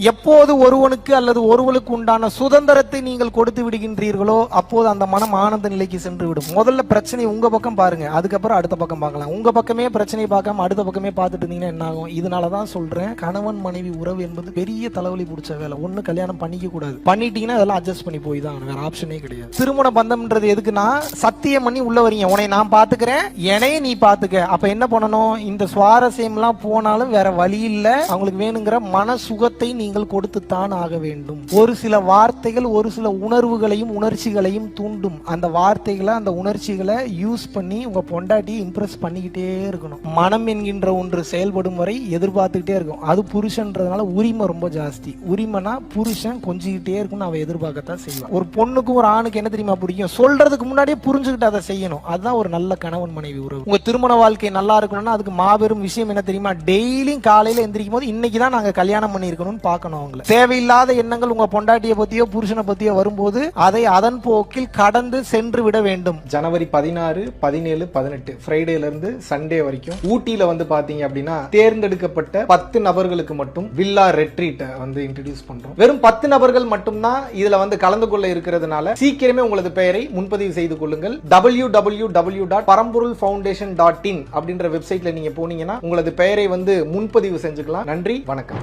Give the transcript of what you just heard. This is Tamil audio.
எப்போது ஒருவனுக்கு அல்லது ஒருவளுக்கு உண்டான சுதந்திரத்தை நீங்கள் கொடுத்து விடுகின்றீர்களோ அப்போது அந்த மனம் ஆனந்த நிலைக்கு சென்று விடும். முதல்ல பிரச்சனை உங்க பக்கம் பாருங்க, அதுக்கப்புறம் அடுத்த பக்கம் பார்க்கலாம். உங்க பக்கமே பிரச்சனையை பார்க்காம அடுத்த பக்கமே பார்த்துட்டு இருந்தீங்கன்னா என்ன ஆகும்? இதனாலதான் சொல்றேன், கணவன் மனைவி உறவு என்பது பெரிய தலைவலி பிடிச்ச வேலை. ஒண்ணு கல்யாணம் பண்ணிக்க கூடாது, பண்ணிட்டீங்கன்னா அதெல்லாம் அட்ஜஸ்ட் பண்ணி போய் தான் வேற ஆப்ஷனே கிடையாது. திருமண பந்தம்ன்றது எதுக்குன்னா சத்தியம் பண்ணி உள்ள வரீங்க, உன்னை நான் பாத்துக்கிறேன், என்னையே நீ பாத்துக்க. அப்ப என்ன பண்ணணும்? இந்த சுவாரஸ்யம் எல்லாம் போனாலும் வேற வழி இல்ல, அவங்களுக்கு வேணுங்கிற மன சுகத்தை நீங்கள் கொடுத்துத்தான் ஆக வேண்டும். ஒரு சில வார்த்தைகள் ஒரு சில உணர்வுகளையும் உணர்ச்சிகளையும் தூண்டும். அந்த வார்த்தைகளை அந்த உணர்ச்சிகளை யூஸ் பண்ணி உங்க பொண்டாட்டியை இம்ப்ரெஸ் பண்ணிக்கிட்டே இருக்கணும். மனம் என்கின்ற ஒன்று செயல்படும் வரை எதிர்பார்த்துக்கிட்டே இருக்கும். அது புருஷன்றதுனால உரிமை ரொம்ப ஜாஸ்தி. உரிமைனா புருஷன் கொஞ்சிக்கிட்டே இருக்கும்னு அவ எதிர்பார்க்கத்தான் செய்வான். ஒரு பொண்ணுக்கும் ஒரு ஆணுக்கு என்ன தெரியுமா பிடிக்கும்? சொல்றதுக்கு முன்னாடியே புரிஞ்சுக்கிட்டு அதை செய்யணும். அதுதான் ஒரு நல்ல கணவன் மனைவி உறவு. உங்க திருமண வாழ்க்கை நல்லா இருக்கணும்னா அதுக்கு மாபெரும் விஷயம் என்ன தெரியுமா? டெய்லியும் காலையில எந்திரிக்கும் போது இன்னைக்குதான் நாங்க கல்யாணம் பண்ணி இருக்கணும்னு பார்க்கணும். அவங்களை தேவையில்லாத எண்ணங்கள் உங்க பொண்டாட்டியை பத்தியோ புருஷனை பத்தியோ வரும்போது அதை அதன் போக்கில் கடந்து சென்று விட வேண்டும். ஜனவரி 16, 17, 18 ஃப்ரைடேல இருந்து சண்டே வரைக்கும் ஊட்டியில வந்து பாத்தீங்க அப்படின்னா தேர்ந்தெடுக்கப்பட்ட 10 நபர்களுக்கு மட்டும் வில்லா ரெட்ரீட் வந்து இன்ட்ரோடியூஸ் பண்றோம். வெறும் 10 நபர்கள் மட்டும்தான் இதுல வந்து கலந்து கொள்ள இருக்கிறதுனால சீக்கிரமே உங்களது பெயரை முன்பதிவு செய்து கொள்ளுங்கள். www.paramporulfoundation.in அப்படின்ற வெப்சைட்ல நீங்க போனீங்கன்னா உங்களது பெயரை வந்து முன்பதிவு செஞ்சுக்கலாம். நன்றி, வணக்கம்.